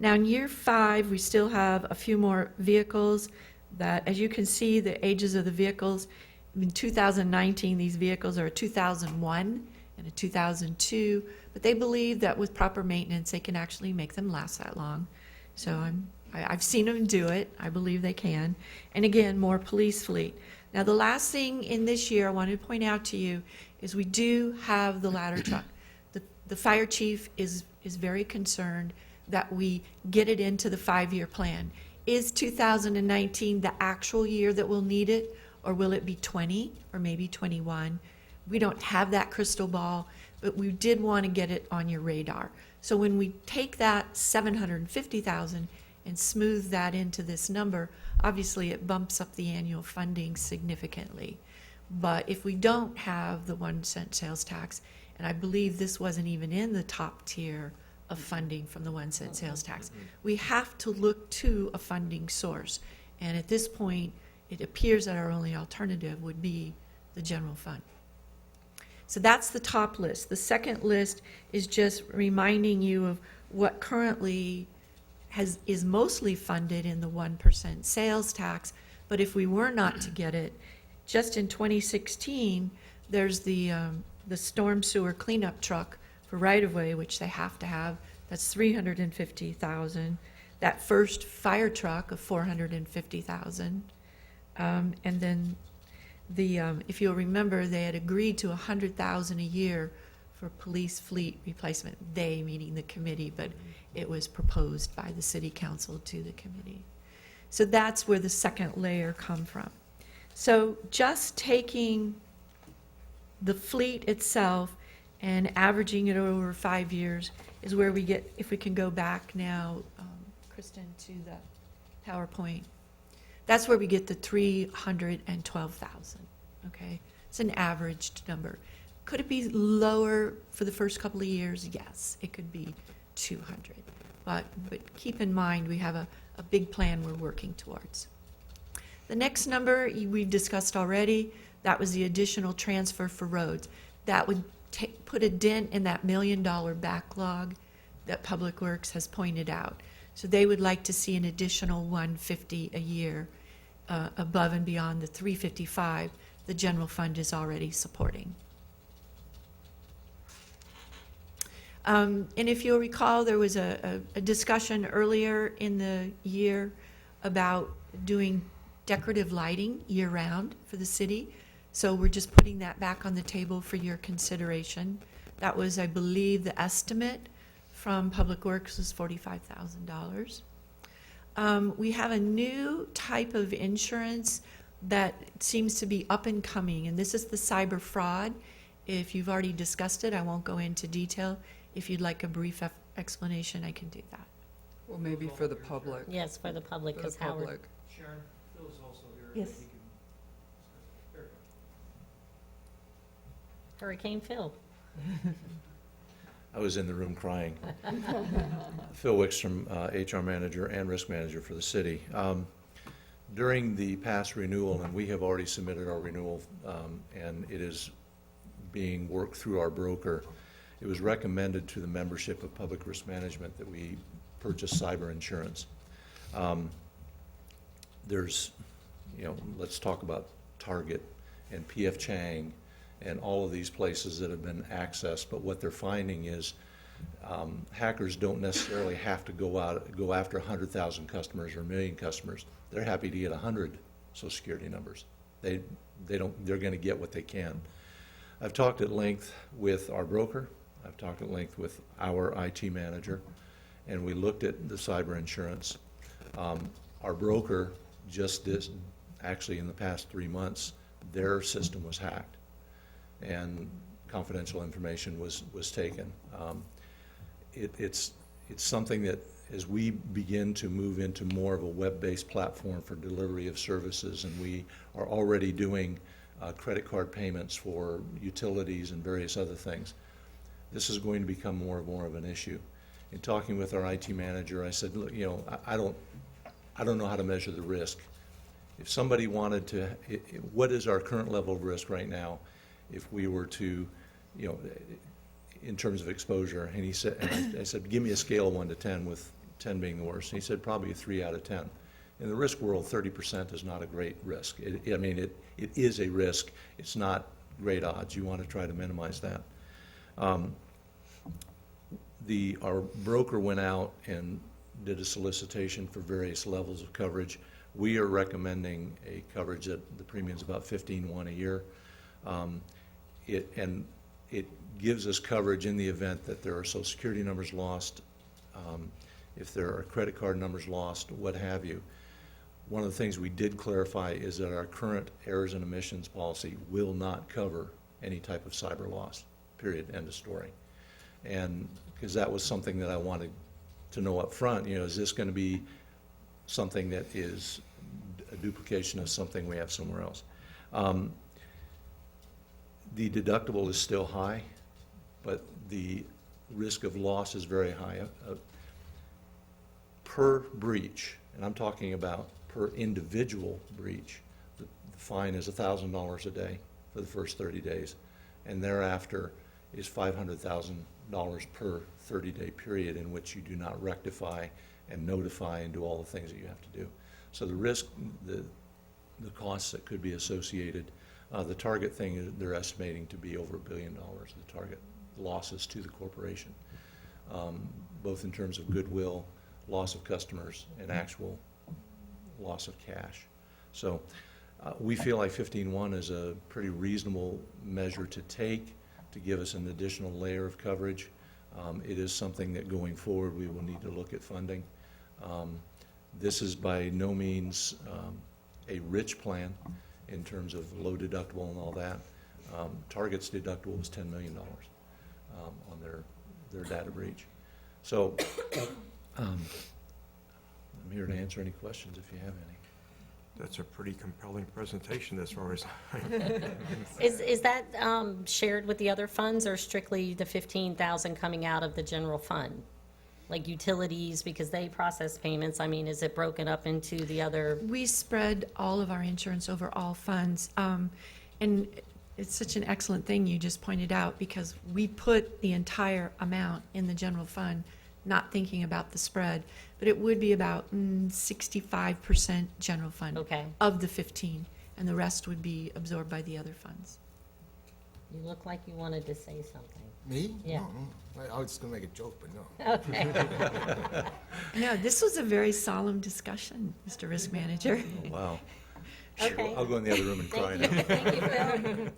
Now, in year 5, we still have a few more vehicles. that, as you can see, the ages of the vehicles, in 2019, these vehicles are a 2001 and a 2002, but they believe that with proper maintenance, they can actually make them last that long. So I've seen them do it. I believe they can. And again, more police fleet. Now, the last thing in this year I wanted to point out to you is we do have the ladder truck. The fire chief is very concerned that we get it into the 5-year plan. Is 2019 the actual year that we'll need it, or will it be 20 or maybe 21? We don't have that crystal ball, but we did want to get it on your radar. So when we take that 750,000 and smooth that into this number, obviously it bumps up the annual funding significantly. But if we don't have the 1 cent sales tax, and I believe this wasn't even in the top tier of funding from the 1 cent sales tax, we have to look to a funding source. And at this point, it appears that our only alternative would be the general fund. So that's the top list. The second list is just reminding you of what currently is mostly funded in the 1% sales tax, but if we were not to get it, just in 2016, there's the storm sewer cleanup truck for right-of-way, which they have to have. That's $350,000. That first fire truck of $450,000, and then if you'll remember, they had agreed to $100,000 a year for police fleet replacement. They, meaning the committee, but it was proposed by the city council to the committee. So that's where the second layer come from. So just taking the fleet itself and averaging it over 5 years is where we get, if we can go back now, Kristen, to the PowerPoint. That's where we get the 312,000, okay? It's an averaged number. Could it be lower for the first couple of years? Yes, it could be 200. But keep in mind, we have a big plan we're working towards. The next number we've discussed already, that was the additional transfer for roads. That would put a dent in that $1 million backlog that Public Works has pointed out. So they would like to see an additional 150 a year above and beyond the 355 the general fund is already supporting. And if you'll recall, there was a discussion earlier in the year about doing decorative lighting year-round for the city. So we're just putting that back on the table for your consideration. That was, I believe, the estimate from Public Works was $45,000. We have a new type of insurance that seems to be up and coming, and this is the cyber fraud. If you've already discussed it, I won't go into detail. If you'd like a brief explanation, I can do that. Well, maybe for the public. Yes, for the public, For the because Howard. public. Sharon, Phil's also here. Yes. Hurricane Phil. I was in the room crying. Phil Wickstrom, HR manager and risk manager for the city. During the past renewal, and we have already submitted our renewal, and it is being worked through our broker, it was recommended to the membership of Public Risk Management that we purchase cyber insurance. There's, let's talk about Target and P.F. Chang and all of these places that have been accessed, but what they're finding is hackers don't necessarily have to go after 100,000 customers or 1 million customers. They're happy to get 100 Social Security numbers. They're going to get what they can. I've talked at length with our broker. I've talked at length with our IT manager, and we looked at the cyber insurance. Our broker just did, actually in the past 3 months, their system was hacked, and confidential information was taken. It's something that as we begin to move into more of a web-based platform for delivery of services, and we are already doing credit card payments for utilities and various other things, this is going to become more and more of an issue. In talking with our IT manager, I said, look, I don't know how to measure the risk. If somebody wanted to, what is our current level of risk right now if we were to, in terms of exposure? And he said, and I said, give me a scale of 1 to 10, with 10 being the worst. And he said, probably a 3 out of 10. in the risk world, 30% is not a great risk. It is a risk. It's not great odds. You want to try to minimize that. Our broker went out and did a solicitation for various levels of coverage. We are recommending a coverage that the premium's about $15,100 a year. It gives us coverage in the event that there are Social Security numbers lost, if there are credit card numbers lost, what have you. One of the things we did clarify is that our current errors and omissions policy will not cover any type of cyber loss, period, end of story. And because that was something that I wanted to know up front, is this going to be something that is a duplication of something we have somewhere else? The deductible is still high, but the risk of loss is very high. Per breach, and I'm talking about per individual breach, the fine is $1,000 a day for the first 30 days, and thereafter is $500,000 per 30-day period in which you do not rectify and notify and do all the things that you have to do. So the risk, the costs that could be associated, the target thing, they're estimating to be over $1 billion, the target losses to the corporation, both in terms of goodwill, loss of customers, and actual loss of cash. So we feel like 15.1 is a pretty reasonable measure to take to give us an additional layer of coverage. It is something that going forward we will need to look at funding. This is by no means a rich plan in terms of low deductible and all that. Target's deductible was $10 million on their data breach. So I'm here to answer any questions if you have any. That's a pretty compelling presentation as far as Is that shared with the other funds, or strictly the 15,000 coming out of the general fund? Like utilities, because they process payments, is it broken up into the other? We spread all of our insurance over all funds. And it's such an excellent thing you just pointed out, because we put the entire amount in the general fund, not thinking about the spread. But it would be about 65% general fund of the 15, and the rest would be absorbed by the other funds. You look like you wanted to say something. Me? Yeah. No. I was going to make a joke, but no. Okay. No, this was a very solemn discussion, Mr. Risk Manager. Wow. Okay. I'll go in the other room and cry now. Thank you, Phil.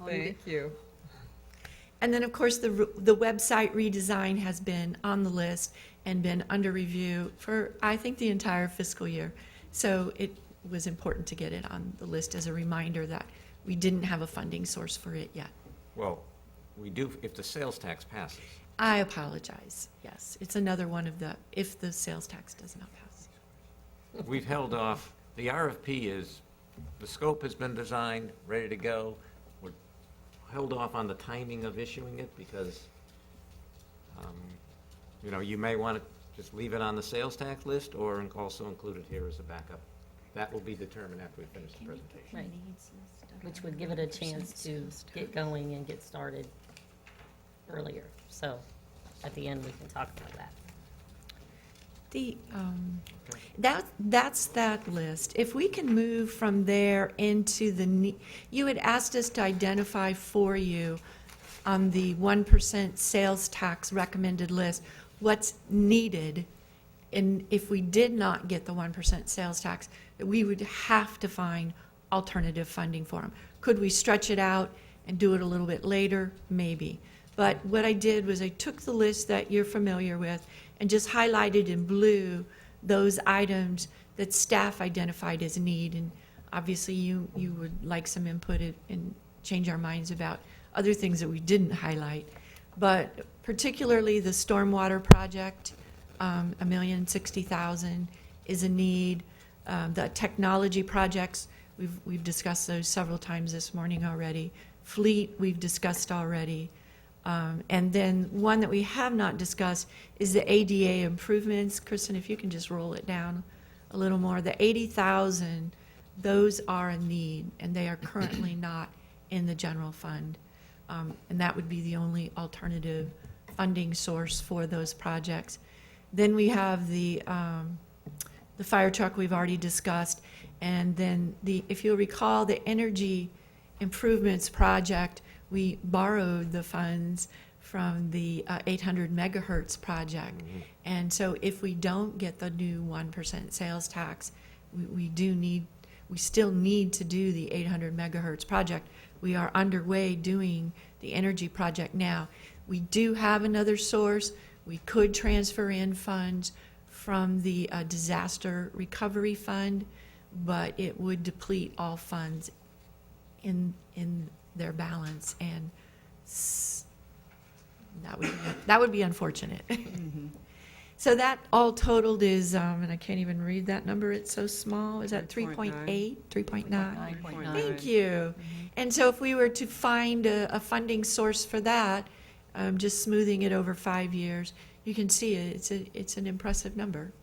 Thank you. And then, of course, the website redesign has been on the list and been under review for, I think, the entire fiscal year. So it was important to get it on the list as a reminder that we didn't have a funding source for it yet. Well, we do if the sales tax passes. I apologize. Yes, it's another one of the, if the sales tax does not pass. We've held off. The RFP is, the scope has been designed, ready to go. We're held off on the timing of issuing it because, you may want to just leave it on the sales tax list or also include it here as a backup. That will be determined after we finish the presentation. Right. Which would give it a chance to get going and get started earlier. So at the end, we can talk about that. That's that list. If we can move from there into you had asked us to identify for you on the 1% sales tax recommended list, what's needed, and if we did not get the 1% sales tax, that we would have to find alternative funding for them. Could we stretch it out and do it a little bit later? Maybe. But what I did was I took the list that you're familiar with and just highlighted in blue those items that staff identified as need. And obviously you would like some input and change our minds about other things that we didn't highlight. But particularly the stormwater project, $1,060,000 is a need. The technology projects, we've discussed those several times this morning already. Fleet, we've discussed already. And then one that we have not discussed is the ADA improvements. Kristen, if you can just roll it down a little more. The 80,000, those are a need, and they are currently not in the general fund. And that would be the only alternative funding source for those projects. Then we have the The fire truck we've already discussed. And then if you'll recall, the energy improvements project, we borrowed the funds from the 800 megahertz project. And so if we don't get the new 1% sales tax, we still need to do the 800 megahertz project. We are underway doing the energy project now. We do have another source. We could transfer in funds from the disaster recovery fund, but it would deplete all funds in their balance, and that would be unfortunate. So that all totaled is, and I can't even read that number, it's so small, is that 3.8, 3.9? 9.9. Thank you. And so if we were to find a funding source for that, just smoothing it over 5 years, you can see it's an impressive number.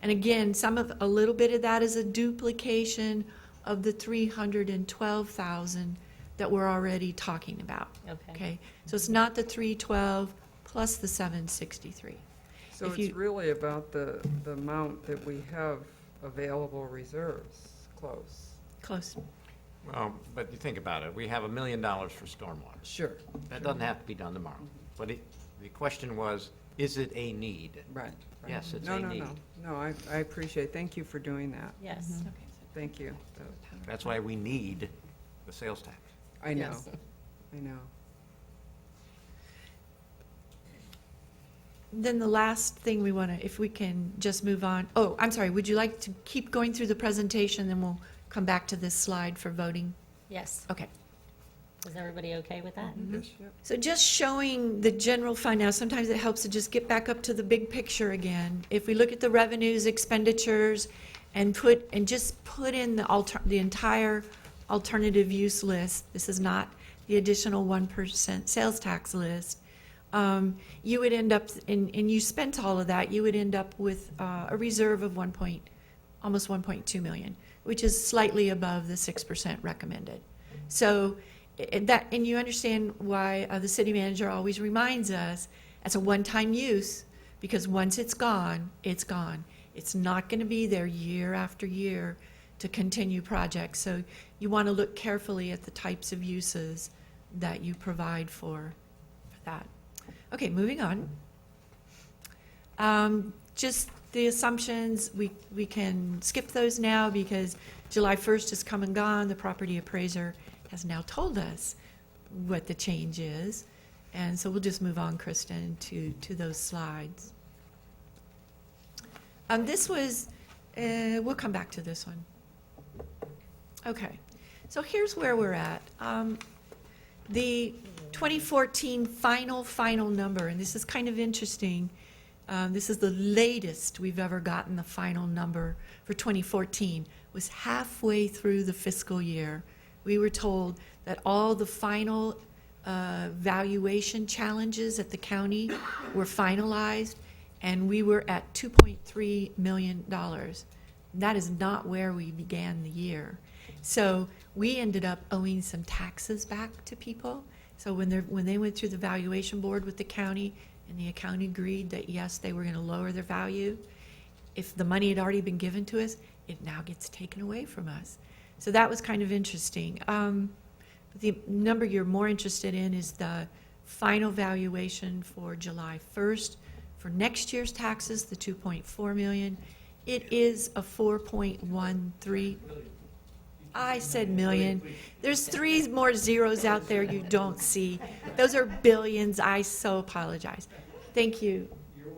And again, a little bit of that is a duplication of the 312,000 that we're already talking about. Okay. So it's not the 312 plus the 763. So If it's you- really about the amount that we have available reserves, close. Close. Well, but you think about it, we have $1 million for stormwater. Sure. That doesn't have to be done tomorrow. But the question was, is it a need? Right. Yes, it's No, a no, need. no. No, I appreciate, thank you for doing that. Yes. Thank you. That's why we need the sales tax. I know, Yes. I know. Then the last thing we want to, if we can just move on. Oh, I'm sorry, would you like to keep going through the presentation, then we'll come back to this slide for voting? Yes. Okay. Is everybody okay with that? Yes. So just showing the general fund now, sometimes it helps to just get back up to the big picture again. If we look at the revenues, expenditures, and just put in the entire alternative use list, this is not the additional 1% sales tax list, you would end up, and you spent all of that, you would end up with a reserve of almost 1.2 million, which is slightly above the 6% recommended. So and you understand why the city manager always reminds us it's a one-time use, because once it's gone, it's gone. It's not going to be there year after year to continue projects. So you want to look carefully at the types of uses that you provide for that. Okay, moving on. Just the assumptions, we can skip those now because July 1st has come and gone. The property appraiser has now told us what the change is. And so we'll just move on, Kristen, to those slides. This was, we'll come back to this one. Okay, so here's where we're at. The 2014 final number, and this is kind of interesting. This is the latest we've ever gotten the final number for 2014, was halfway through the fiscal year. We were told that all the final valuation challenges at the county were finalized, and we were at $2.3 million. That is not where we began the year. So we ended up owing some taxes back to people. So when they went through the valuation board with the county, and the county agreed that yes, they were going to lower their value, if the money had already been given to us, it now gets taken away from us. So that was kind of interesting. The number you're more interested in is the final valuation for July 1st. For next year's taxes, the 2.4 million, it is a 4.13. I said million. There's 3 more zeros out there you don't see. Those are billions. I so apologize. Thank you.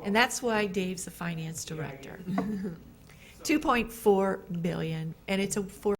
And that's why Dave's the finance director. 2.4 billion, and it's a 4